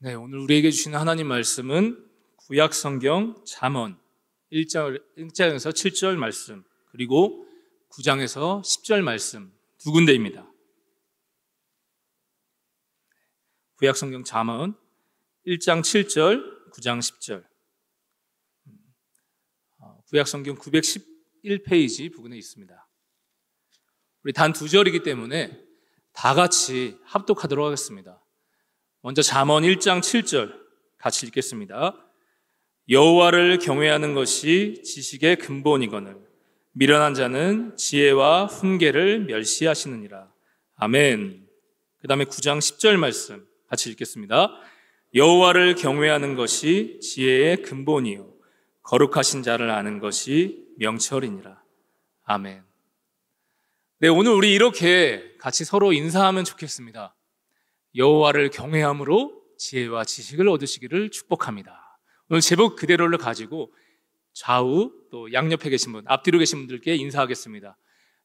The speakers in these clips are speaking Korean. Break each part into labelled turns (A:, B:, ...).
A: 네, 오늘 우리에게 주시는 하나님 말씀은 구약 성경 잠언 1장에서 7절 말씀, 그리고 9장에서 10절 말씀 두 군데입니다. 구약 성경 잠언 1장 7절, 9장 10절. 구약 성경 911페이지 부근에 있습니다. 우리 단 두 절이기 때문에 다 같이 합독하도록 하겠습니다. 먼저 잠언 1장 7절 같이 읽겠습니다. 여호와를 경외하는 것이 지식의 근본이거늘 미련한 자는 지혜와 훈계를 멸시하시느니라. 아멘. 그 다음에 9장 10절 말씀 같이 읽겠습니다. 여호와를 경외하는 것이 지혜의 근본이요 거룩하신 자를 아는 것이 명철이니라. 아멘. 네, 오늘 우리 이렇게 같이 서로 인사하면 좋겠습니다. 여호와를 경외함으로 지혜와 지식을 얻으시기를 축복합니다. 오늘 제목 그대로를 가지고 좌우 또 양옆에 계신 분, 앞뒤로 계신 분들께 인사하겠습니다.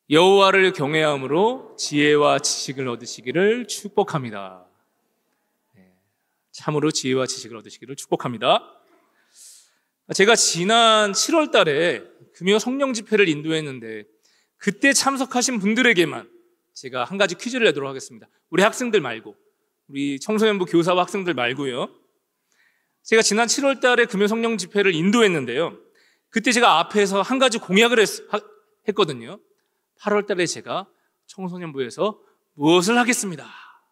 A: 여호와를 경외함으로 지혜와 지식을 얻으시기를 축복합니다. 참으로 지혜와 지식을 얻으시기를 축복합니다. 제가 지난 7월 달에 금요 성령 집회를 인도했는데 그때 참석하신 분들에게만 제가 한 가지 퀴즈를 내도록 하겠습니다. 우리 학생들 말고, 우리 청소년부 교사와 학생들 말고요. 제가 지난 7월 달에 금요 성령 집회를 인도했는데요. 그때 제가 앞에서 한 가지 공약을 했거든요. 8월 달에 제가 청소년부에서 무엇을 하겠습니다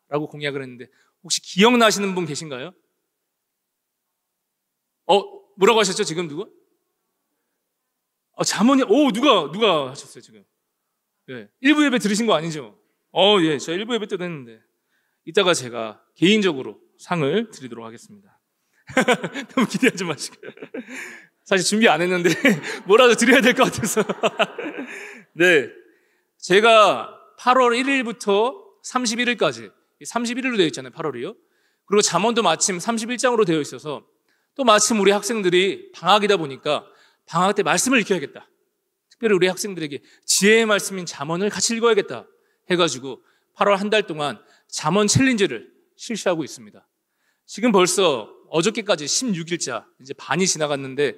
A: 라고 공약을 했는데 혹시 기억나시는 분 계신가요? 뭐라고 하셨죠? 지금 누구? 자문이, 누가 하셨어요, 지금? 예. 1부 예배 들으신 거 아니죠? 예. 저 1부 예배 때도 했는데. 이따가 제가 개인적으로 상을 드리도록 하겠습니다. 너무 기대하지 마시고. 사실 준비 안 했는데, 뭐라도 드려야 될 것 같아서. 네. 제가 8월 1일부터 31일까지, 31일로 되어 있잖아요, 8월이요. 그리고 잠언도 마침 31장으로 되어 있어서 또 마침 우리 학생들이 방학이다 보니까 방학 때 말씀을 읽혀야겠다. 특별히 우리 학생들에게 지혜의 말씀인 잠언을 같이 읽어야겠다 해가지고 8월 한 달 동안 잠언 챌린지를 실시하고 있습니다. 지금 벌써 어저께까지 16일차, 이제 반이 지나갔는데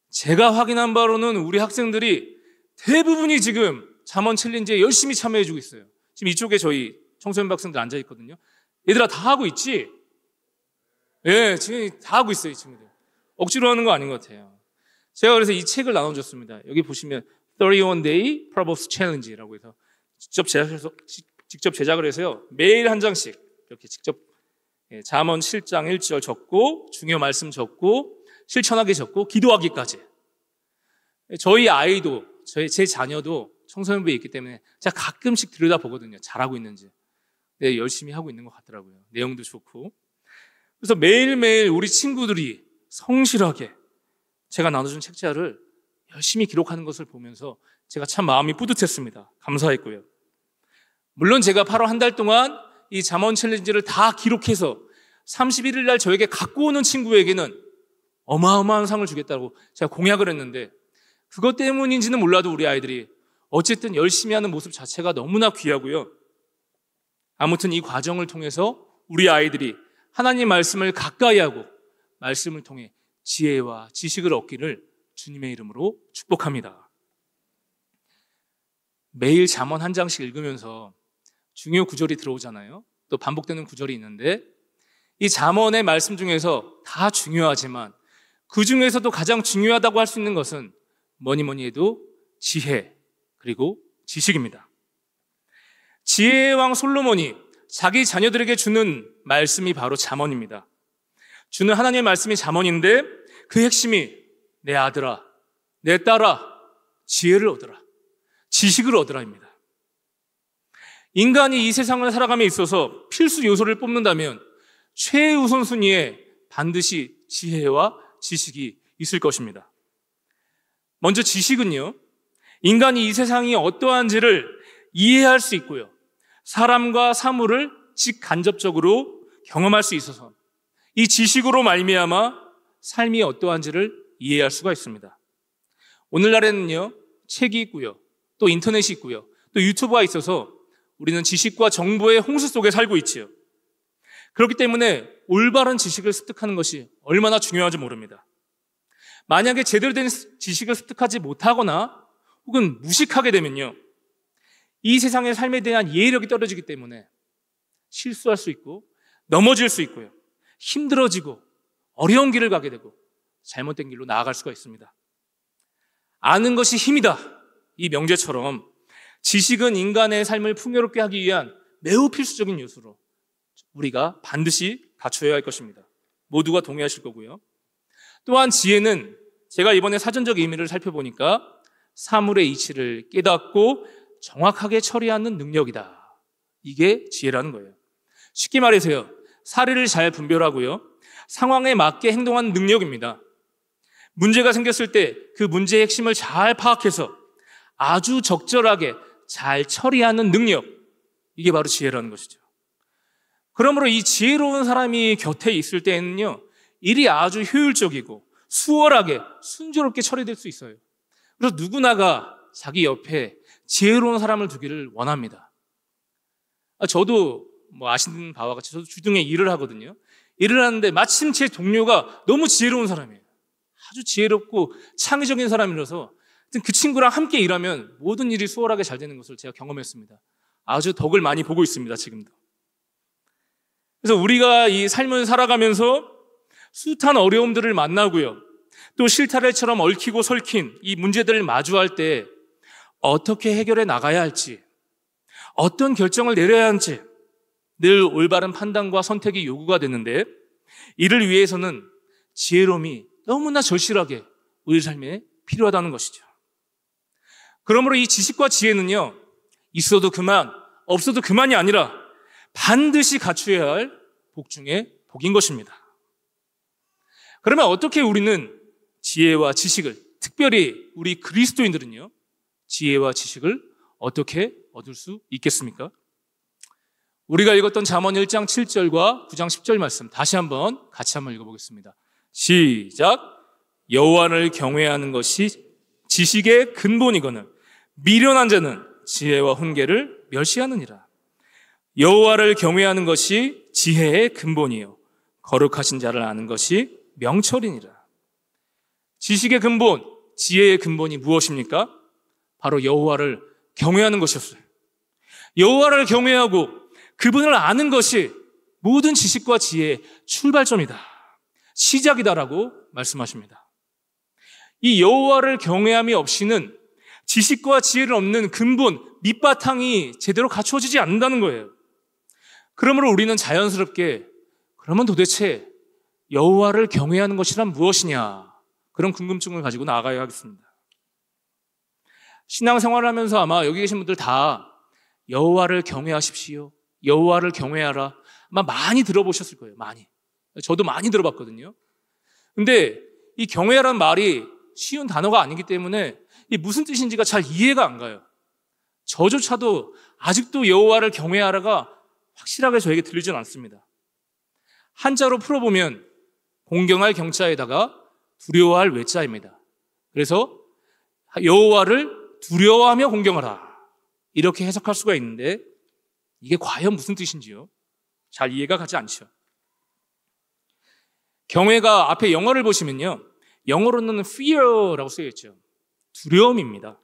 A: 제가 확인한 바로는 우리 학생들이 대부분이 지금 잠언 챌린지에 열심히 참여해주고 있어요. 지금 이쪽에 저희 청소년 학생들 앉아있거든요. 얘들아 다 하고 있지? 예, 지금 다 하고 있어요, 이 친구들. 억지로 하는 거 아닌 것 같아요. 제가 그래서 이 책을 나눠줬습니다. 여기 보시면 31day Proverbs Challenge라고 해서 직접 제작을 해서요. 매일 한 장씩 이렇게 직접 잠언 7장 1절 적고 중요 말씀 적고 실천하기 적고 기도하기까지. 저희 아이도 제 자녀도 청소년부에 있기 때문에 제가 가끔씩 들여다보거든요. 잘하고 있는지. 네, 열심히 하고 있는 것 같더라고요. 내용도 좋고. 그래서 매일매일 우리 친구들이 성실하게 제가 나눠준 책자를 열심히 기록하는 것을 보면서 제가 참 마음이 뿌듯했습니다. 감사했고요. 물론 제가 8월 한 달 동안 이 잠언 챌린지를 다 기록해서 31일 날 저에게 갖고 오는 친구에게는 어마어마한 상을 주겠다고 제가 공약을 했는데 그것 때문인지는 몰라도 우리 아이들이 어쨌든 열심히 하는 모습 자체가 너무나 귀하고요. 아무튼 이 과정을 통해서 우리 아이들이 하나님 말씀을 가까이 하고 말씀을 통해 지혜와 지식을 얻기를 주님의 이름으로 축복합니다. 매일 잠언 한 장씩 읽으면서 중요 구절이 들어오잖아요. 또 반복되는 구절이 있는데 이 잠언의 말씀 중에서 다 중요하지만 그 중에서도 가장 중요하다고 할 수 있는 것은 뭐니 해도 지혜 그리고 지식입니다. 지혜의 왕 솔로몬이 자기 자녀들에게 주는 말씀이 바로 잠언입니다. 주는 하나님의 말씀이 잠언인데 그 핵심이 내 아들아, 내 딸아, 지혜를 얻어라, 지식을 얻으라입니다. 인간이 이 세상을 살아감에 있어서 필수 요소를 뽑는다면 최우선 순위에 반드시 지혜와 지식이 있을 것입니다. 먼저 지식은요, 인간이 이 세상이 어떠한지를 이해할 수 있고요, 사람과 사물을 직간접적으로 경험할 수 있어서 이 지식으로 말미암아 삶이 어떠한지를 이해할 수가 있습니다. 오늘날에는요, 책이 있고요, 또 인터넷이 있고요, 또 유튜브가 있어서 우리는 지식과 정보의 홍수 속에 살고 있지요. 그렇기 때문에 올바른 지식을 습득하는 것이 얼마나 중요한지 모릅니다. 만약에 제대로 된 지식을 습득하지 못하거나 혹은 무식하게 되면요, 이 세상의 삶에 대한 이해력이 떨어지기 때문에 실수할 수 있고 넘어질 수 있고요, 힘들어지고 어려운 길을 가게 되고 잘못된 길로 나아갈 수가 있습니다. 아는 것이 힘이다, 이 명제처럼 지식은 인간의 삶을 풍요롭게 하기 위한 매우 필수적인 요소로 우리가 반드시 갖춰야 할 것입니다. 모두가 동의하실 거고요. 또한 지혜는 제가 이번에 사전적 의미를 살펴보니까 사물의 이치를 깨닫고 정확하게 처리하는 능력이다. 이게 지혜라는 거예요. 쉽게 말해서요, 사례를 잘 분별하고요, 상황에 맞게 행동하는 능력입니다. 문제가 생겼을 때 그 문제의 핵심을 잘 파악해서 아주 적절하게 잘 처리하는 능력, 이게 바로 지혜라는 것이죠. 그러므로 이 지혜로운 사람이 곁에 있을 때에는요, 일이 아주 효율적이고 수월하게 순조롭게 처리될 수 있어요. 그래서 누구나가 자기 옆에 지혜로운 사람을 두기를 원합니다. 저도 아시는 바와 같이 저도 주중에 일을 하거든요. 일을 하는데 마침 제 동료가 너무 지혜로운 사람이에요. 아주 지혜롭고 창의적인 사람이라서 그 친구랑 함께 일하면 모든 일이 수월하게 잘 되는 것을 제가 경험했습니다. 아주 덕을 많이 보고 있습니다, 지금도. 그래서 우리가 이 삶을 살아가면서 숱한 어려움들을 만나고요, 또 실타래처럼 얽히고 설킨 이 문제들을 마주할 때 어떻게 해결해 나가야 할지, 어떤 결정을 내려야 하는지 늘 올바른 판단과 선택이 요구가 되는데, 이를 위해서는 지혜로움이 너무나 절실하게 우리 삶에 필요하다는 것이죠. 그러므로 이 지식과 지혜는요, 있어도 그만, 없어도 그만이 아니라 반드시 갖추어야 할 복 중에 복인 것입니다. 그러면 어떻게 우리는 지혜와 지식을, 특별히 우리 그리스도인들은요, 지혜와 지식을 어떻게 얻을 수 있겠습니까? 우리가 읽었던 잠언 1장 7절과 9장 10절 말씀 다시 같이 한번 읽어보겠습니다. 시작. 여호와를 경외하는 것이 지식의 근본이거늘 미련한 자는 지혜와 훈계를 멸시하느니라. 여호와를 경외하는 것이 지혜의 근본이요 거룩하신 자를 아는 것이 명철이니라. 지식의 근본, 지혜의 근본이 무엇입니까? 바로 여호와를 경외하는 것이었어요. 여호와를 경외하고 그분을 아는 것이 모든 지식과 지혜의 출발점이다, 시작이다라고 말씀하십니다. 이 여호와를 경외함이 없이는 지식과 지혜를 얻는 근본, 밑바탕이 제대로 갖추어지지 않는다는 거예요. 그러므로 우리는 자연스럽게 그러면 도대체 여호와를 경외하는 것이란 무엇이냐, 그런 궁금증을 가지고 나아가야 하겠습니다. 신앙생활을 하면서 아마 여기 계신 분들 다 여호와를 경외하십시오, 여호와를 경외하라, 아마 많이 들어보셨을 거예요. 많이. 저도 많이 들어봤거든요. 근데 이 경외라는 말이 쉬운 단어가 아니기 때문에 이 무슨 뜻인지가 잘 이해가 안 가요. 저조차도 아직도 여호와를 경외하라가 확실하게 저에게 들리진 않습니다. 한자로 풀어보면 공경할 경자에다가 두려워할 외자입니다. 그래서 여호와를 두려워하며 공경하라, 이렇게 해석할 수가 있는데 이게 과연 무슨 뜻인지요? 잘 이해가 가지 않죠. 경외가 앞에 영어를 보시면요, 영어로는 fear라고 쓰여있죠. 두려움입니다.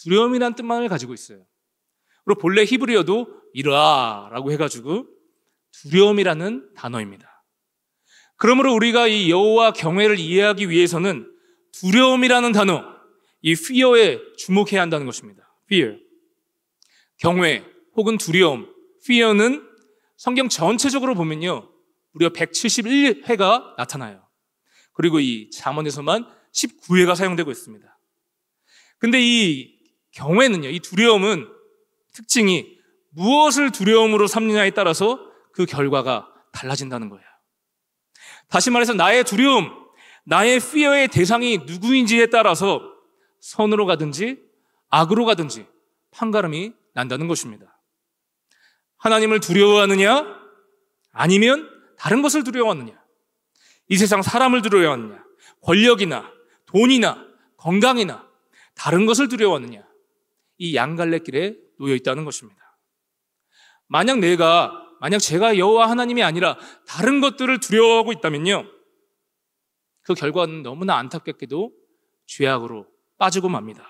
A: 두려움이라는 뜻만을 가지고 있어요. 그리고 본래 히브리어도 이라라고 해가지고 두려움이라는 단어입니다. 그러므로 우리가 이 여호와 경외를 이해하기 위해서는 두려움이라는 단어, 이 fear에 주목해야 한다는 것입니다. fear. 경외 혹은 두려움, fear는 성경 전체적으로 보면요, 무려 171회가 나타나요. 그리고 이 잠언에서만 19회가 사용되고 있습니다. 근데 이 경외는요, 이 두려움은 특징이 무엇을 두려움으로 삼느냐에 따라서 그 결과가 달라진다는 거예요. 다시 말해서 나의 두려움, 나의 fear의 대상이 누구인지에 따라서 선으로 가든지 악으로 가든지 판가름이 난다는 것입니다. 하나님을 두려워하느냐, 아니면 다른 것을 두려워하느냐, 이 세상 사람을 두려워하느냐, 권력이나 돈이나 건강이나 다른 것을 두려워하느냐, 이 양갈래길에 놓여 있다는 것입니다. 만약 내가 만약 제가 여호와 하나님이 아니라 다른 것들을 두려워하고 있다면요, 그 결과는 너무나 안타깝게도 죄악으로 빠지고 맙니다.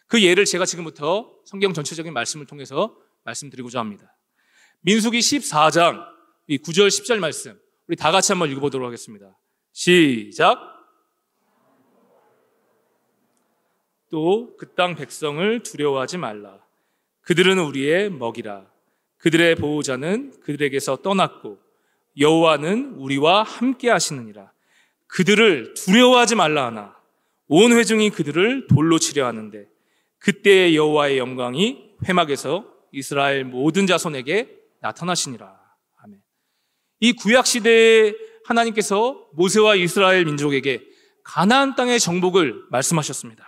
A: 그 예를 제가 지금부터 성경 전체적인 말씀을 통해서 말씀드리고자 합니다. 민수기 14장 이 9절 10절 말씀 우리 다 같이 한번 읽어보도록 하겠습니다. 시작. 또 그 땅 백성을 두려워하지 말라. 그들은 우리의 먹이라. 그들의 보호자는 그들에게서 떠났고 여호와는 우리와 함께 하시느니라. 그들을 두려워하지 말라 하나 온 회중이 그들을 돌로 치려 하는데 그때의 여호와의 영광이 회막에서 이스라엘 모든 자손에게 나타나시니라. 아멘. 이 구약 시대에 하나님께서 모세와 이스라엘 민족에게 가나안 땅의 정복을 말씀하셨습니다.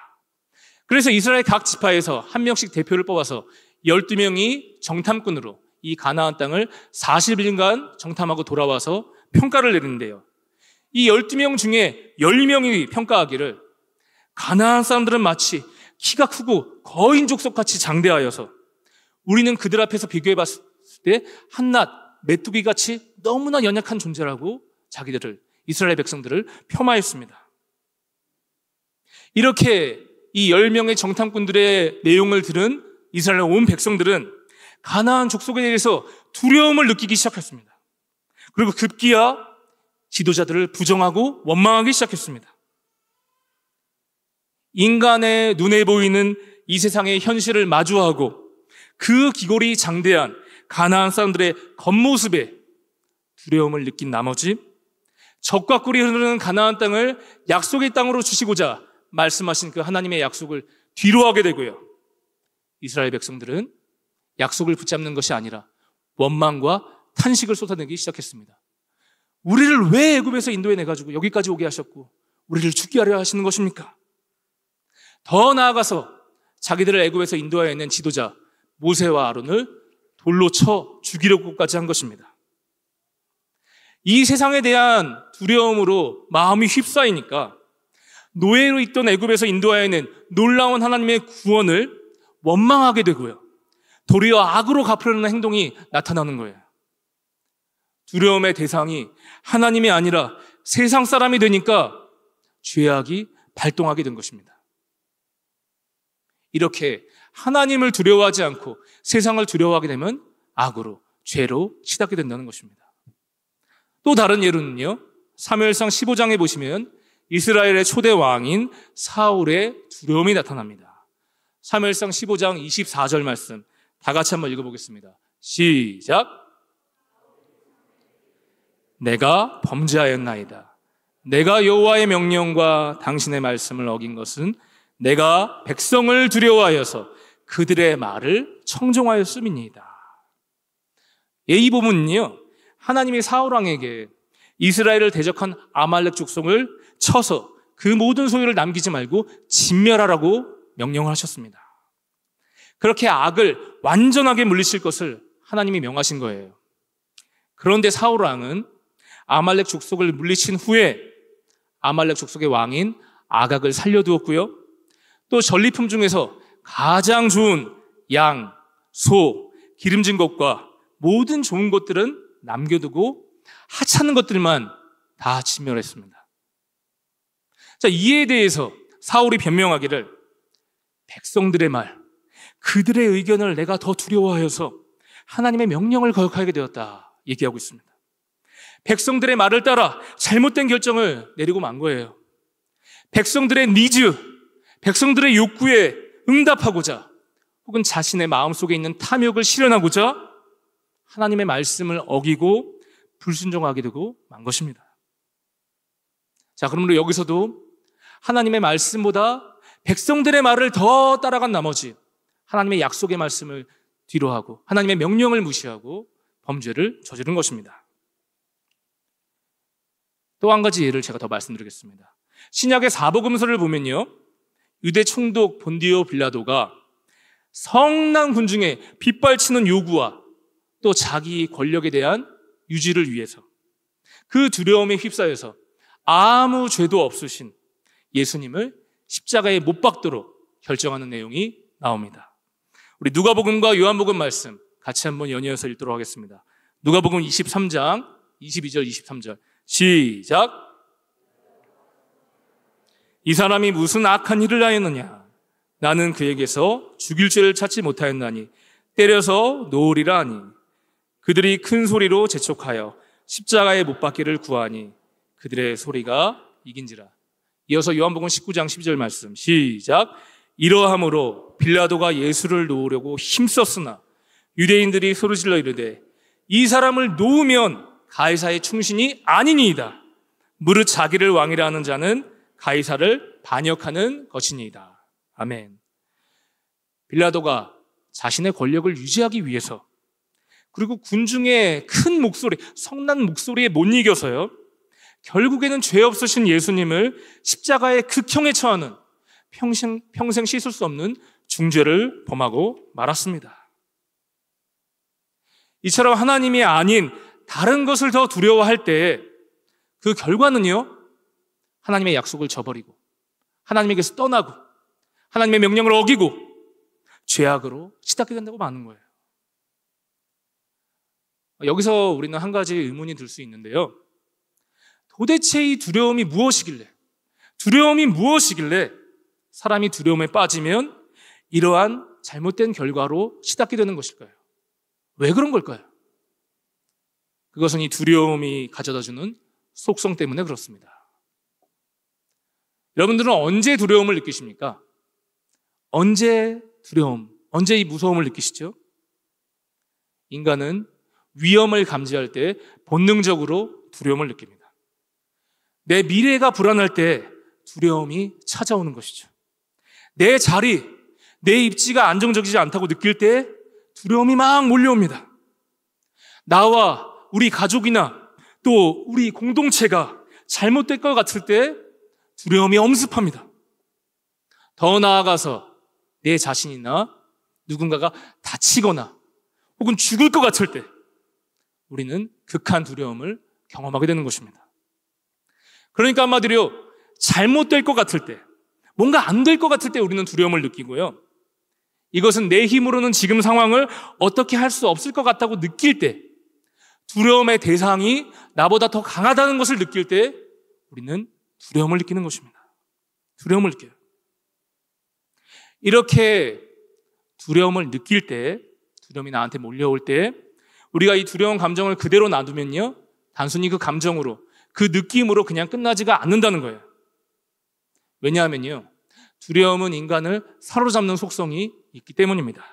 A: 그래서 이스라엘 각 지파에서 한 명씩 대표를 뽑아서 12명이 정탐꾼으로 이 가나안 땅을 40일간 정탐하고 돌아와서 평가를 내리는데요. 이 12명 중에 10명이 평가하기를 가나안 사람들은 마치 키가 크고 거인 족속같이 장대하여서 우리는 그들 앞에서 비교해봤을 때 한낱 메뚜기같이 너무나 연약한 존재라고 자기들을, 이스라엘 백성들을 폄하했습니다. 이렇게 이 10명의 정탐꾼들의 내용을 들은 이스라엘 온 백성들은 가나안 족속에 대해서 두려움을 느끼기 시작했습니다. 그리고 급기야 지도자들을 부정하고 원망하기 시작했습니다. 인간의 눈에 보이는 이 세상의 현실을 마주하고 그 기골이 장대한 가나안 사람들의 겉모습에 두려움을 느낀 나머지 적과 꿀이 흐르는 가나안 땅을 약속의 땅으로 주시고자 말씀하신 그 하나님의 약속을 뒤로하게 되고요. 이스라엘 백성들은 약속을 붙잡는 것이 아니라 원망과 탄식을 쏟아내기 시작했습니다. 우리를 왜 애굽에서 인도해 내가지고 여기까지 오게 하셨고 우리를 죽게 하려 하시는 것입니까? 더 나아가서 자기들을 애굽에서 인도하여 낸 지도자 모세와 아론을 돌로 쳐 죽이려고까지 한 것입니다. 이 세상에 대한 두려움으로 마음이 휩싸이니까 노예로 있던 애굽에서 인도하여 낸 놀라운 하나님의 구원을 원망하게 되고요. 도리어 악으로 갚으려는 행동이 나타나는 거예요. 두려움의 대상이 하나님이 아니라 세상 사람이 되니까 죄악이 발동하게 된 것입니다. 이렇게 하나님을 두려워하지 않고 세상을 두려워하게 되면 악으로, 죄로 치닫게 된다는 것입니다. 또 다른 예로는요, 사무엘상 15장에 보시면 이스라엘의 초대 왕인 사울의 두려움이 나타납니다. 사무엘상 15장 24절 말씀 다 같이 한번 읽어보겠습니다. 시작. 내가 범죄하였나이다. 내가 여호와의 명령과 당신의 말씀을 어긴 것은 내가 백성을 두려워하여서 그들의 말을 청종하였음이니이다. 이 부분은요, 하나님이 사울 왕에게 이스라엘을 대적한 아말렉 족속을 쳐서 그 모든 소유를 남기지 말고 진멸하라고 명령을 하셨습니다. 그렇게 악을 완전하게 물리칠 것을 하나님이 명하신 거예요. 그런데 사울 왕은 아말렉 족속을 물리친 후에 아말렉 족속의 왕인 아각을 살려두었고요. 또 전리품 중에서 가장 좋은 양, 소, 기름진 것과 모든 좋은 것들은 남겨두고 하찮은 것들만 다 진멸했습니다. 자, 이에 대해서 사울이 변명하기를 백성들의 말, 그들의 의견을 내가 더 두려워하여서 하나님의 명령을 거역하게 되었다 얘기하고 있습니다. 백성들의 말을 따라 잘못된 결정을 내리고 만 거예요. 백성들의 니즈, 백성들의 욕구에 응답하고자 혹은 자신의 마음속에 있는 탐욕을 실현하고자 하나님의 말씀을 어기고 불순종하게 되고 만 것입니다. 자, 그러므로 여기서도 하나님의 말씀보다 백성들의 말을 더 따라간 나머지 하나님의 약속의 말씀을 뒤로하고 하나님의 명령을 무시하고 범죄를 저지른 것입니다. 또 한 가지 예를 제가 더 말씀드리겠습니다. 신약의 사복음서를 보면요, 유대 총독 본디오 빌라도가 성난 군중의 빗발치는 요구와 또 자기 권력에 대한 유지를 위해서 그 두려움에 휩싸여서 아무 죄도 없으신 예수님을 십자가에 못 박도록 결정하는 내용이 나옵니다. 우리 누가복음과 요한복음 말씀 같이 한번 연이어서 읽도록 하겠습니다. 누가복음 23장 22절 23절 시작. 이 사람이 무슨 악한 일을 하였느냐? 나는 그에게서 죽일 죄를 찾지 못하였나니 때려서 놓으리라 하니 그들이 큰 소리로 재촉하여 십자가에 못 박기를 구하니 그들의 소리가 이긴지라. 이어서 요한복음 19장 12절 말씀 시작. 이러함으로 빌라도가 예수를 놓으려고 힘썼으나 유대인들이 소리질러 이르되 이 사람을 놓으면 가이사의 충신이 아니니이다. 무릇 자기를 왕이라 하는 자는 가이사를 반역하는 것이니이다. 아멘. 빌라도가 자신의 권력을 유지하기 위해서 그리고 군중의 큰 목소리, 성난 목소리에 못 이겨서요. 결국에는 죄 없으신 예수님을 십자가의 극형에 처하는 평생 씻을 수 없는 중죄를 범하고 말았습니다. 이처럼 하나님이 아닌 다른 것을 더 두려워할 때 그 결과는요, 하나님의 약속을 저버리고 하나님에게서 떠나고 하나님의 명령을 어기고 죄악으로 치닫게 된다고 많은 거예요. 여기서 우리는 한 가지 의문이 들 수 있는데요. 도대체 이 두려움이 무엇이길래 사람이 두려움에 빠지면 이러한 잘못된 결과로 치닫게 되는 것일까요? 왜 그런 걸까요? 그것은 이 두려움이 가져다주는 속성 때문에 그렇습니다. 여러분들은 언제 두려움을 느끼십니까? 언제 이 무서움을 느끼시죠? 인간은 위험을 감지할 때 본능적으로 두려움을 느낍니다. 내 미래가 불안할 때 두려움이 찾아오는 것이죠. 내 자리, 내 입지가 안정적이지 않다고 느낄 때 두려움이 막 몰려옵니다. 나와 우리 가족이나 또 우리 공동체가 잘못될 것 같을 때 두려움이 엄습합니다. 더 나아가서 내 자신이나 누군가가 다치거나 혹은 죽을 것 같을 때 우리는 극한 두려움을 경험하게 되는 것입니다. 그러니까 한마디로 잘못될 것 같을 때, 뭔가 안 될 것 같을 때 우리는 두려움을 느끼고요. 이것은 내 힘으로는 지금 상황을 어떻게 할 수 없을 것 같다고 느낄 때, 두려움의 대상이 나보다 더 강하다는 것을 느낄 때 우리는 두려움을 느끼는 것입니다. 두려움을 느껴요. 이렇게 두려움을 느낄 때, 두려움이 나한테 몰려올 때 우리가 이 두려운 감정을 그대로 놔두면요, 단순히 그 감정으로, 그 느낌으로 그냥 끝나지가 않는다는 거예요. 왜냐하면요, 두려움은 인간을 사로잡는 속성이 있기 때문입니다.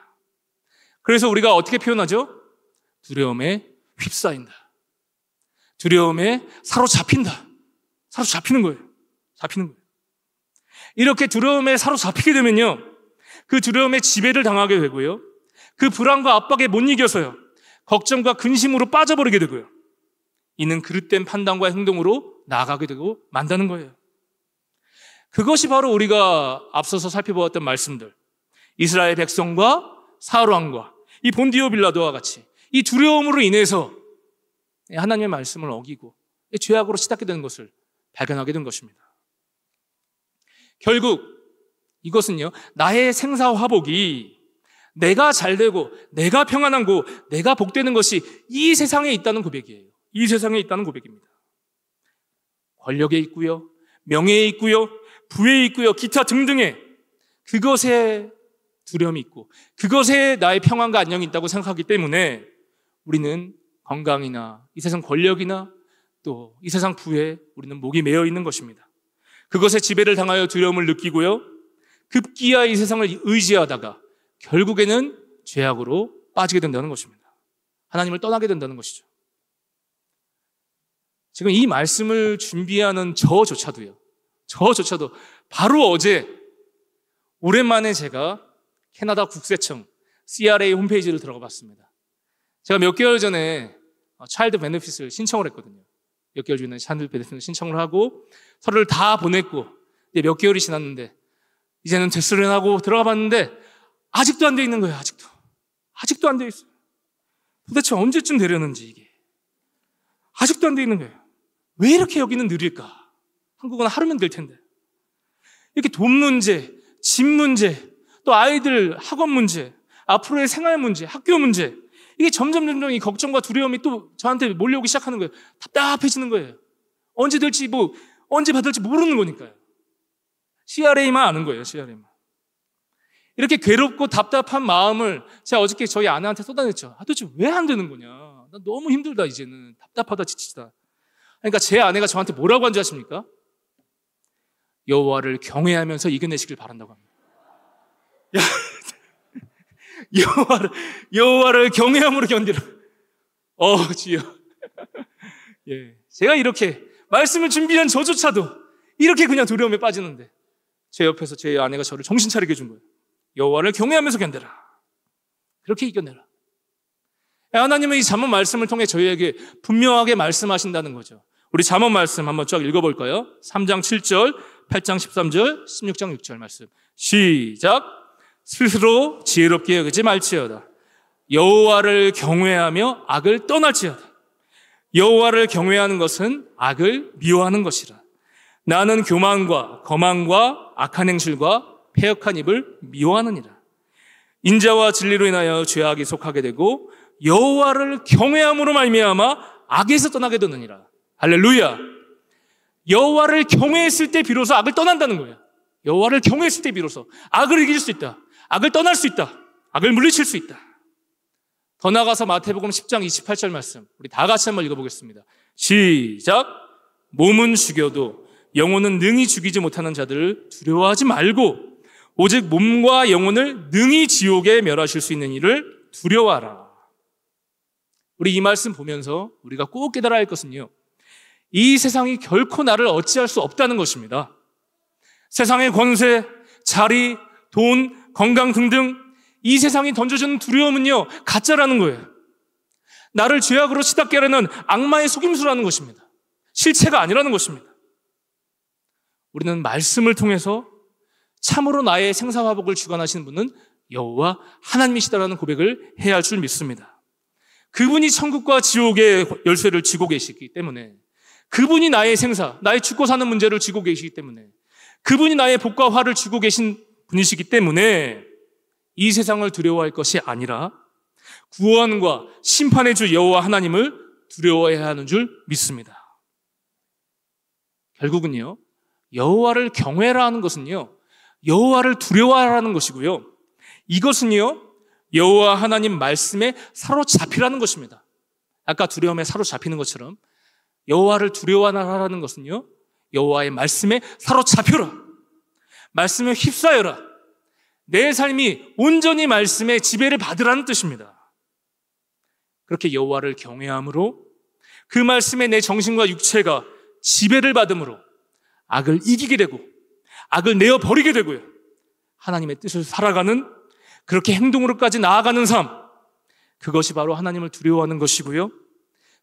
A: 그래서 우리가 어떻게 표현하죠? 두려움에 휩싸인다. 두려움에 사로잡힌다. 사로잡히는 거예요. 잡히는 거예요. 이렇게 두려움에 사로잡히게 되면요, 그 두려움에 지배를 당하게 되고요, 그 불안과 압박에 못 이겨서요, 걱정과 근심으로 빠져버리게 되고요, 이는 그릇된 판단과 행동으로 나아가게 되고 만다는 거예요. 그것이 바로 우리가 앞서서 살펴보았던 말씀들, 이스라엘 백성과 사울 왕과 이 본디오 빌라도와 같이 이 두려움으로 인해서 하나님의 말씀을 어기고 죄악으로 치닫게 되는 것을 발견하게 된 것입니다. 결국 이것은요, 나의 생사화복이 내가 잘되고 내가 평안하고 내가 복되는 것이 이 세상에 있다는 고백이에요. 이 세상에 있다는 고백입니다. 권력에 있고요, 명예에 있고요, 부에 있고요, 기타 등등의 그것에 두려움이 있고 그것에 나의 평안과 안녕이 있다고 생각하기 때문에 우리는 건강이나 이 세상 권력이나 또 이 세상 부에 우리는 목이 메어 있는 것입니다. 그것에 지배를 당하여 두려움을 느끼고요, 급기야 이 세상을 의지하다가 결국에는 죄악으로 빠지게 된다는 것입니다. 하나님을 떠나게 된다는 것이죠. 지금 이 말씀을 준비하는 저조차도 바로 어제 오랜만에 제가 캐나다 국세청 CRA 홈페이지를 들어가 봤습니다. 제가 몇 개월 전에 차일드 베네핏을 신청을 했거든요. 몇 개월 전에 차일드 베네핏을 신청을 하고 서류를 다 보냈고 이제 몇 개월이 지났는데 이제는 됐으려나고 들어가 봤는데 아직도 안 돼 있는 거예요. 아직도 안 돼 있어요. 도대체 언제쯤 되려는지 이게 아직도 안 돼 있는 거예요. 왜 이렇게 여기는 느릴까? 한국은 하루면 될 텐데. 이렇게 돈 문제, 집 문제, 또 아이들 학원 문제, 앞으로의 생활 문제, 학교 문제, 이게 점점 이 걱정과 두려움이 또 저한테 몰려오기 시작하는 거예요. 답답해지는 거예요. 언제 될지 언제 받을지 모르는 거니까요. CRA만 아는 거예요. CRA만. 이렇게 괴롭고 답답한 마음을 제가 어저께 저희 아내한테 쏟아냈죠. 도대체 왜 안 되는 거냐? 나 너무 힘들다 이제는. 답답하다 지치다. 그러니까 제 아내가 저한테 뭐라고 한지 아십니까? 여호와를 경외하면서 이겨내시길 바란다고 합니다. 야, 여호와를 경외함으로 견디라. 주여. 예, 제가 이렇게 말씀을 준비한 저조차도 이렇게 그냥 두려움에 빠지는데 제 옆에서 제 아내가 저를 정신 차리게 해준 거예요. 여호와를 경외하면서 견뎌라. 그렇게 이겨내라. 하나님은 이 잠언 말씀을 통해 저희에게 분명하게 말씀하신다는 거죠. 우리 잠언 말씀 한번 쫙 읽어볼까요? 3장 7절, 8장 13절, 16장 6절 말씀. 시작. 스스로 지혜롭게 여기지 말지어다. 여호와를 경외하며 악을 떠날지어다. 여호와를 경외하는 것은 악을 미워하는 것이라. 나는 교만과 거만과 악한 행실과 패역한 입을 미워하느니라. 인자와 진리로 인하여 죄악이 속하게 되고 여호와를 경외함으로 말미암아 악에서 떠나게 되느니라. 할렐루야. 여호와를 경외했을 때 비로소 악을 떠난다는 거예요. 여호와를 경외했을 때 비로소 악을 이길 수 있다. 악을 떠날 수 있다. 악을 물리칠 수 있다. 더 나아가서 마태복음 10장 28절 말씀 우리 다 같이 한번 읽어보겠습니다. 시작. 몸은 죽여도 영혼은 능히 죽이지 못하는 자들을 두려워하지 말고 오직 몸과 영혼을 능히 지옥에 멸하실 수 있는 이를 두려워하라. 우리 이 말씀 보면서 우리가 꼭 깨달아야 할 것은요, 이 세상이 결코 나를 어찌할 수 없다는 것입니다. 세상의 권세, 자리, 돈, 건강 등등 이 세상이 던져주는 두려움은요, 가짜라는 거예요. 나를 죄악으로 치닫게 하려는 악마의 속임수라는 것입니다. 실체가 아니라는 것입니다. 우리는 말씀을 통해서 참으로 나의 생사화복을 주관하시는 분은 여호와 하나님이시다라는 고백을 해야 할 줄 믿습니다. 그분이 천국과 지옥의 열쇠를 쥐고 계시기 때문에, 그분이 나의 생사, 나의 죽고 사는 문제를 쥐고 계시기 때문에, 그분이 나의 복과 화를 쥐고 계신 분이시기 때문에 이 세상을 두려워할 것이 아니라 구원과 심판의 주 여호와 하나님을 두려워해야 하는 줄 믿습니다. 결국은요, 여호와를 경외라 하는 것은요, 여호와를 두려워하라는 것이고요, 이것은요, 여호와 하나님 말씀에 사로잡히라는 것입니다. 아까 두려움에 사로잡히는 것처럼 여호와를 두려워하라는 것은요, 여호와의 말씀에 사로잡혀라. 말씀에 휩싸여라. 내 삶이 온전히 말씀의 지배를 받으라는 뜻입니다. 그렇게 여호와를 경외함으로 그 말씀에 내 정신과 육체가 지배를 받음으로 악을 이기게 되고 악을 내어버리게 되고요, 하나님의 뜻을 살아가는, 그렇게 행동으로까지 나아가는 삶, 그것이 바로 하나님을 두려워하는 것이고요,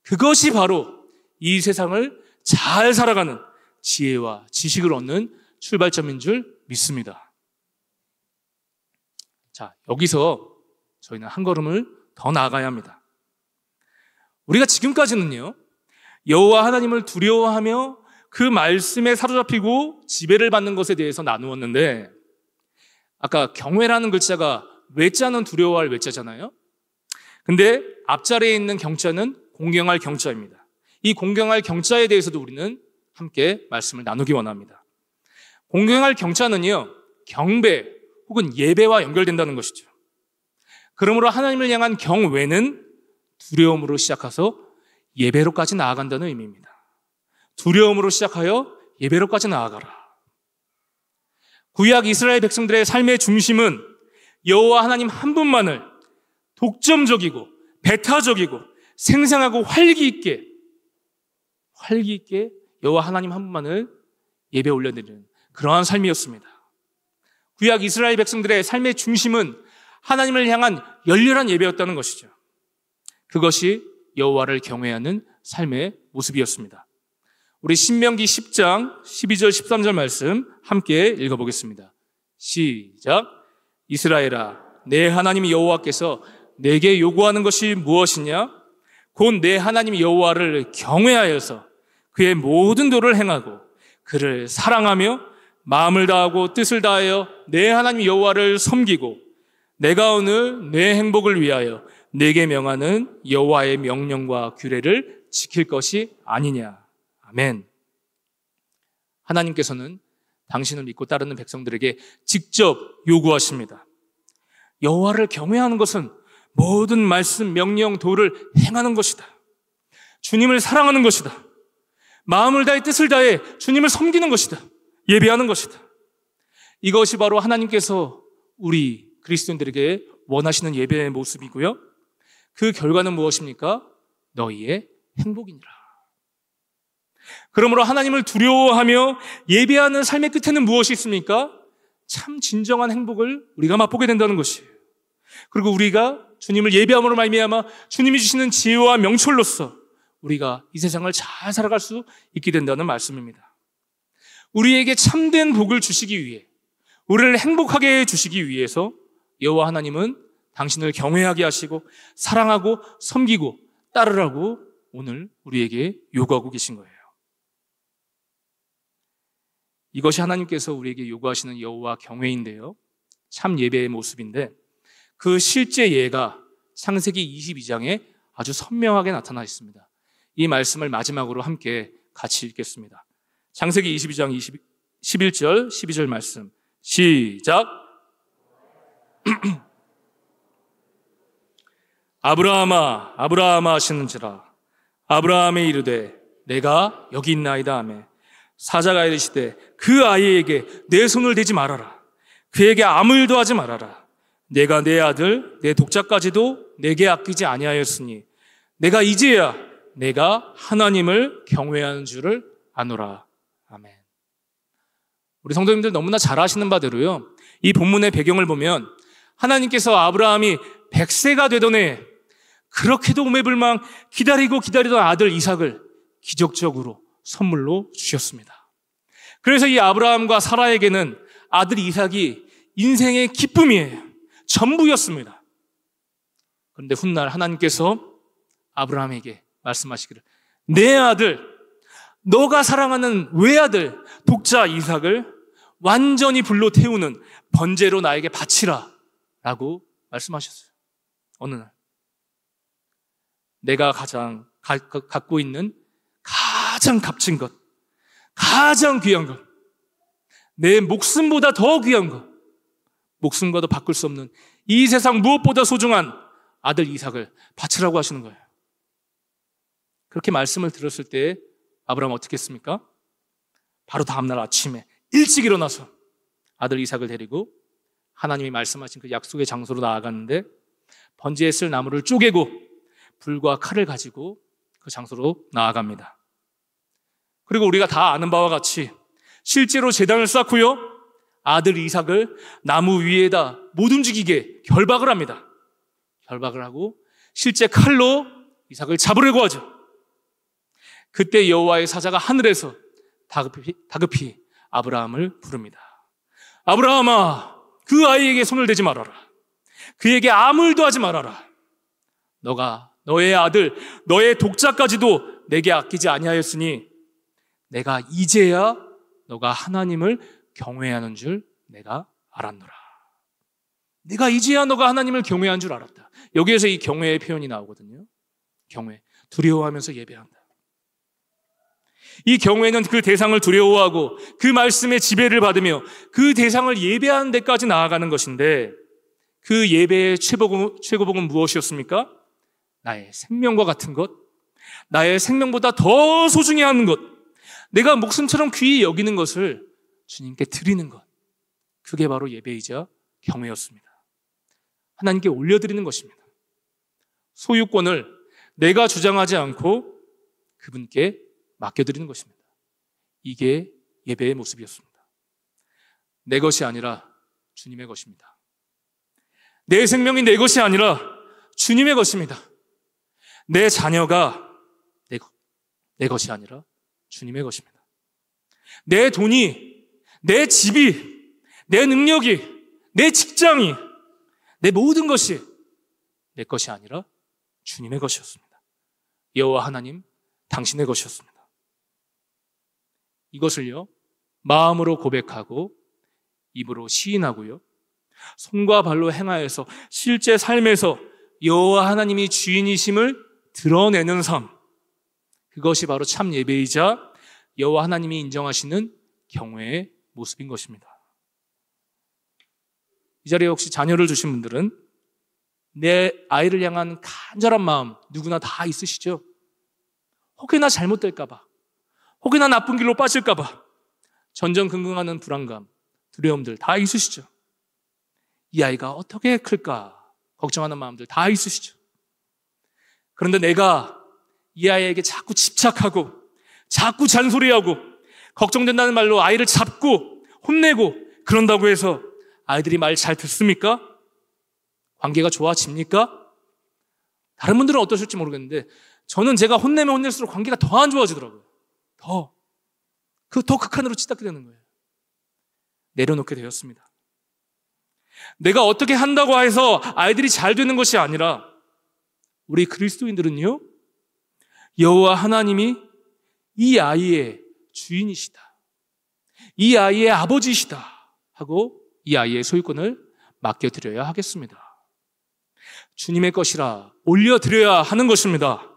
A: 그것이 바로 이 세상을 잘 살아가는 지혜와 지식을 얻는 출발점인 줄 믿습니다. 자, 여기서 저희는 한 걸음을 더 나아가야 합니다. 우리가 지금까지는요, 여호와 하나님을 두려워하며 그 말씀에 사로잡히고 지배를 받는 것에 대해서 나누었는데, 아까 경외라는 글자가 외자는 두려워할 외자잖아요. 근데 앞자리에 있는 경자는 공경할 경자입니다. 이 공경할 경자에 대해서도 우리는 함께 말씀을 나누기 원합니다. 공경할 경자는요, 경배 혹은 예배와 연결된다는 것이죠. 그러므로 하나님을 향한 경외는 두려움으로 시작해서 예배로까지 나아간다는 의미입니다. 두려움으로 시작하여 예배로까지 나아가라. 구약 이스라엘 백성들의 삶의 중심은 여호와 하나님 한 분만을 독점적이고 배타적이고 생생하고 활기 있게 여호와 하나님 한 분만을 예배 올려드리는 그러한 삶이었습니다. 구약 이스라엘 백성들의 삶의 중심은 하나님을 향한 열렬한 예배였다는 것이죠. 그것이 여호와를 경외하는 삶의 모습이었습니다. 우리 신명기 10장 12절 13절 말씀 함께 읽어보겠습니다. 시작. 이스라엘아, 내 하나님 여호와께서 내게 요구하는 것이 무엇이냐? 곧 내 하나님 여호와를 경외하여서 그의 모든 도를 행하고 그를 사랑하며 마음을 다하고 뜻을 다하여 내 하나님 여호와를 섬기고 내가 오늘 내 행복을 위하여 내게 명하는 여호와의 명령과 규례를 지킬 것이 아니냐. 아멘. 하나님께서는 당신을 믿고 따르는 백성들에게 직접 요구하십니다. 여호와를 경외하는 것은 모든 말씀, 명령, 도를 행하는 것이다. 주님을 사랑하는 것이다. 마음을 다해 뜻을 다해 주님을 섬기는 것이다. 예배하는 것이다. 이것이 바로 하나님께서 우리 그리스도인들에게 원하시는 예배의 모습이고요. 그 결과는 무엇입니까? 너희의 행복이니라. 그러므로 하나님을 두려워하며 예배하는 삶의 끝에는 무엇이 있습니까? 참 진정한 행복을 우리가 맛보게 된다는 것이에요. 그리고 우리가 주님을 예배함으로 말미암아 주님이 주시는 지혜와 명철로서 우리가 이 세상을 잘 살아갈 수 있게 된다는 말씀입니다. 우리에게 참된 복을 주시기 위해, 우리를 행복하게 해주시기 위해서 여호와 하나님은 당신을 경외하게 하시고 사랑하고 섬기고 따르라고 오늘 우리에게 요구하고 계신 거예요. 이것이 하나님께서 우리에게 요구하시는 여호와 경외인데요. 참 예배의 모습인데 그 실제 예가 창세기 22장에 아주 선명하게 나타나 있습니다. 이 말씀을 마지막으로 함께 같이 읽겠습니다. 창세기 22장 11절, 12절 말씀 시작. 아브라함아 아브라함아 하시는지라 아브라함이 이르되 내가 여기 있나이다 하매 사자가 이르시되 그 아이에게 내 손을 대지 말아라. 그에게 아무 일도 하지 말아라. 내가 내 아들 내 독자까지도 내게 아끼지 아니하였으니 내가 이제야 내가 하나님을 경외하는 줄을 아노라. 아멘. 우리 성도님들 너무나 잘 아시는 바대로요, 이 본문의 배경을 보면 하나님께서 아브라함이 100세가 되던 해 그렇게도 오매불망 기다리던 아들 이삭을 기적적으로 선물로 주셨습니다. 그래서 이 아브라함과 사라에게는 아들 이삭이 인생의 기쁨이에요. 전부였습니다. 그런데 훗날 하나님께서 아브라함에게 말씀하시기를 내 아들, 너가 사랑하는 외아들 독자 이삭을 완전히 불로 태우는 번제로 나에게 바치라 라고 말씀하셨어요. 어느 날 내가 갖고 있는 가장 값진 것, 가장 귀한 것, 내 목숨보다 더 귀한 것, 목숨과도 바꿀 수 없는 이 세상 무엇보다 소중한 아들 이삭을 바치라고 하시는 거예요. 그렇게 말씀을 들었을 때 아브라함은 어떻게 했습니까? 바로 다음날 아침에 일찍 일어나서 아들 이삭을 데리고 하나님이 말씀하신 그 약속의 장소로 나아갔는데 번제에 쓸 나무를 쪼개고 불과 칼을 가지고 그 장소로 나아갑니다. 그리고 우리가 다 아는 바와 같이 실제로 제단을 쌓고요, 아들 이삭을 나무 위에다 못 움직이게 결박을 합니다. 결박을 하고 실제 칼로 이삭을 잡으려고 하죠. 그때 여호와의 사자가 하늘에서 다급히 아브라함을 부릅니다. 아브라함아, 그 아이에게 손을 대지 말아라. 그에게 아무 일도 하지 말아라. 너가 너의 아들, 너의 독자까지도 내게 아끼지 아니하였으니 내가 이제야 너가 하나님을 경외하는 줄 내가 알았노라. 내가 이제야 너가 하나님을 경외한 줄 알았다. 여기에서 이 경외의 표현이 나오거든요. 경외, 두려워하면서 예배한다. 이 경외는 그 대상을 두려워하고 그 말씀의 지배를 받으며 그 대상을 예배하는 데까지 나아가는 것인데 그 예배의 최고봉은 무엇이었습니까? 나의 생명과 같은 것, 나의 생명보다 더 소중히 하는 것, 내가 목숨처럼 귀히 여기는 것을 주님께 드리는 것, 그게 바로 예배이자 경외였습니다. 하나님께 올려드리는 것입니다. 소유권을 내가 주장하지 않고 그분께 맡겨드리는 것입니다. 이게 예배의 모습이었습니다. 내 것이 아니라 주님의 것입니다. 내 생명이 내 것이 아니라 주님의 것입니다. 내 자녀가 내 것이 아니라 주님의 것입니다. 내 돈이, 내 집이, 내 능력이, 내 직장이, 내 모든 것이 내 것이 아니라 주님의 것이었습니다. 여호와 하나님, 당신의 것이었습니다. 이것을요, 마음으로 고백하고 입으로 시인하고요, 손과 발로 행하여서 실제 삶에서 여호와 하나님이 주인이심을 드러내는 삶, 그것이 바로 참 예배이자 여호와 하나님이 인정하시는 경외의 모습인 것입니다. 이 자리에 혹시 자녀를 두신 분들은 내 아이를 향한 간절한 마음 누구나 다 있으시죠? 혹여나 잘못될까봐, 혹여나 나쁜 길로 빠질까봐 전전긍긍하는 불안감, 두려움들 다 있으시죠? 이 아이가 어떻게 클까 걱정하는 마음들 다 있으시죠? 그런데 내가 이 아이에게 자꾸 집착하고 자꾸 잔소리하고 걱정된다는 말로 아이를 잡고 혼내고 그런다고 해서 아이들이 말 잘 듣습니까? 관계가 좋아집니까? 다른 분들은 어떠실지 모르겠는데 저는 제가 혼내면 혼낼수록 관계가 더 안 좋아지더라고요. 더 극한으로 치닫게 되는 거예요. 내려놓게 되었습니다. 내가 어떻게 한다고 해서 아이들이 잘 되는 것이 아니라 우리 그리스도인들은요, 여호와 하나님이 이 아이의 주인이시다, 이 아이의 아버지시다 하고 이 아이의 소유권을 맡겨드려야 하겠습니다. 주님의 것이라 올려드려야 하는 것입니다.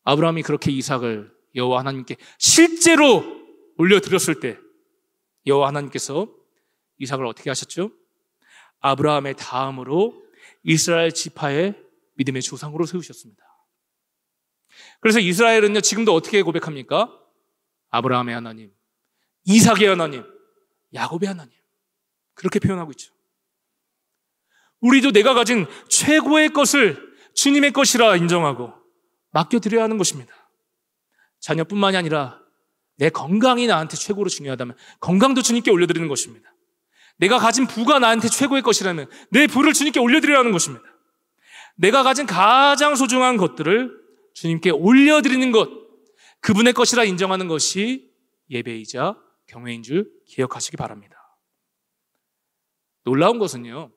A: 아브라함이 그렇게 이삭을 여호와 하나님께 실제로 올려드렸을 때 여호와 하나님께서 이삭을 어떻게 하셨죠? 아브라함의 다음으로 이스라엘 지파의 믿음의 조상으로 세우셨습니다. 그래서 이스라엘은요, 지금도 어떻게 고백합니까? 아브라함의 하나님, 이삭의 하나님, 야곱의 하나님, 그렇게 표현하고 있죠. 우리도 내가 가진 최고의 것을 주님의 것이라 인정하고 맡겨드려야 하는 것입니다. 자녀뿐만이 아니라 내 건강이 나한테 최고로 중요하다면 건강도 주님께 올려드리는 것입니다. 내가 가진 부가 나한테 최고의 것이라면 내 부를 주님께 올려드려야 하는 것입니다. 내가 가진 가장 소중한 것들을 주님께 올려드리는 것, 그분의 것이라 인정하는 것이 예배이자 경외인 줄 기억하시기 바랍니다. 놀라운 것은요,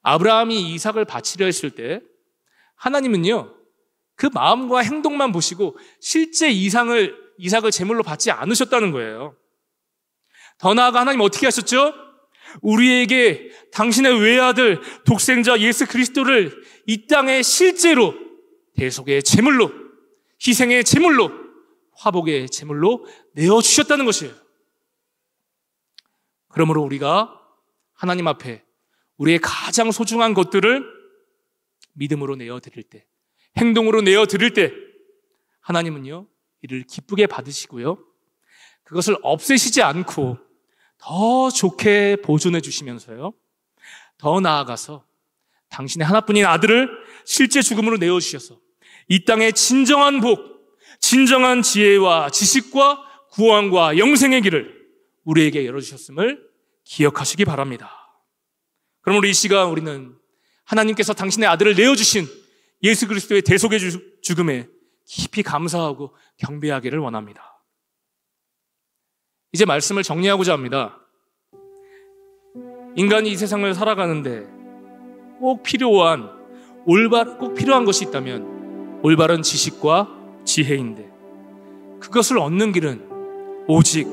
A: 아브라함이 이삭을 바치려 했을 때 하나님은요, 그 마음과 행동만 보시고 실제 이삭을 제물로 받지 않으셨다는 거예요. 더 나아가 하나님 어떻게 하셨죠? 우리에게 당신의 외아들 독생자 예수 그리스도를 이 땅에 실제로 대속의 제물로, 희생의 제물로, 화복의 제물로 내어주셨다는 것이에요. 그러므로 우리가 하나님 앞에 우리의 가장 소중한 것들을 믿음으로 내어드릴 때, 행동으로 내어드릴 때 하나님은요, 이를 기쁘게 받으시고요, 그것을 없애시지 않고 더 좋게 보존해 주시면서요, 더 나아가서 당신의 하나뿐인 아들을 실제 죽음으로 내어주셔서 이 땅의 진정한 복, 진정한 지혜와 지식과 구원과 영생의 길을 우리에게 열어주셨음을 기억하시기 바랍니다. 그럼 우리 이 시간 우리는 하나님께서 당신의 아들을 내어주신 예수 그리스도의 대속의 죽음에 깊이 감사하고 경배하기를 원합니다. 이제 말씀을 정리하고자 합니다. 인간이 이 세상을 살아가는데 꼭 필요한 것이 있다면 올바른 지식과 지혜인데, 그것을 얻는 길은 오직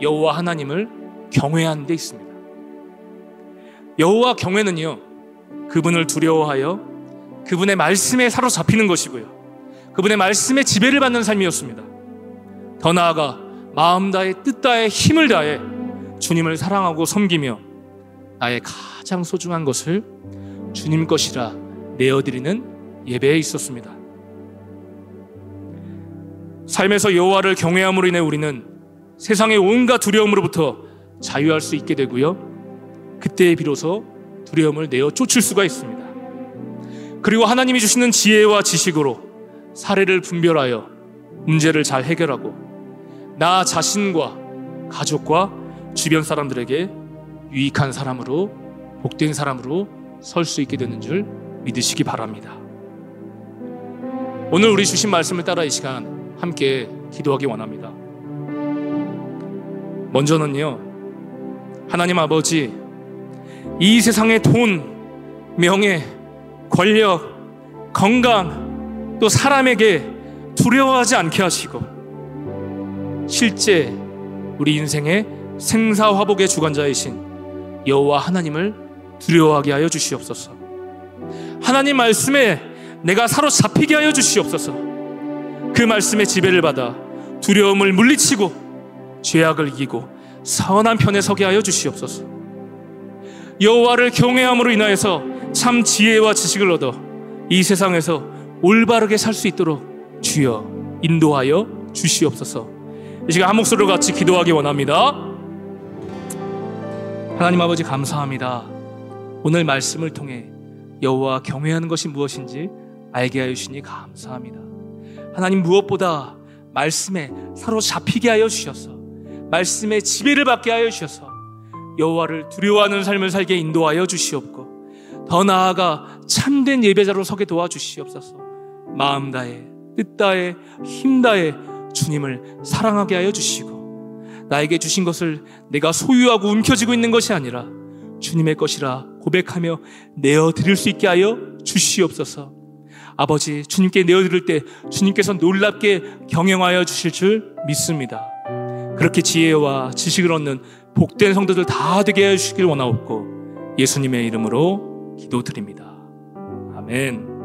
A: 여호와 하나님을 경외하는 데 있습니다. 여호와 경외는요, 그분을 두려워하여 그분의 말씀에 사로잡히는 것이고요, 그분의 말씀에 지배를 받는 삶이었습니다. 더 나아가 마음 다해 뜻 다해 힘을 다해 주님을 사랑하고 섬기며 나의 가장 소중한 것을 주님 것이라 내어드리는 예배에 있었습니다. 삶에서 여호와를 경외함으로 인해 우리는 세상의 온갖 두려움으로부터 자유할 수 있게 되고요, 그때에 비로소 두려움을 내어 쫓을 수가 있습니다. 그리고 하나님이 주시는 지혜와 지식으로 사례를 분별하여 문제를 잘 해결하고 나 자신과 가족과 주변 사람들에게 유익한 사람으로, 복된 사람으로 설 수 있게 되는 줄 믿으시기 바랍니다. 오늘 우리 주신 말씀을 따라 이 시간 함께 기도하기 원합니다. 먼저는요, 하나님 아버지, 이 세상의 돈, 명예, 권력, 건강, 또 사람에게 두려워하지 않게 하시고 실제 우리 인생의 생사화복의 주관자이신 여호와 하나님을 두려워하게 하여 주시옵소서. 하나님 말씀에 내가 사로잡히게 하여 주시옵소서. 그 말씀의 지배를 받아 두려움을 물리치고 죄악을 이기고 선한 편에 서게 하여 주시옵소서. 여호와를 경외함으로 인하여서 참 지혜와 지식을 얻어 이 세상에서 올바르게 살 수 있도록 주여 인도하여 주시옵소서. 이 시간 한 목소리로 같이 기도하기 원합니다. 하나님 아버지 감사합니다. 오늘 말씀을 통해 여호와 경외하는 것이 무엇인지 알게 하여 주시니 감사합니다. 하나님, 무엇보다 말씀에 사로잡히게 하여 주셔서 말씀의 지배를 받게 하여 주셔서 여호와를 두려워하는 삶을 살게 인도하여 주시옵고, 더 나아가 참된 예배자로 서게 도와주시옵소서. 마음 다해 뜻 다해 힘 다해 주님을 사랑하게 하여 주시고, 나에게 주신 것을 내가 소유하고 움켜쥐고 있는 것이 아니라 주님의 것이라 고백하며 내어드릴 수 있게 하여 주시옵소서. 아버지, 주님께 내어드릴 때 주님께서 놀랍게 경영하여 주실 줄 믿습니다. 그렇게 지혜와 지식을 얻는 복된 성도들 다 되게 하여 주시길 원하옵고 예수님의 이름으로 기도드립니다. 아멘.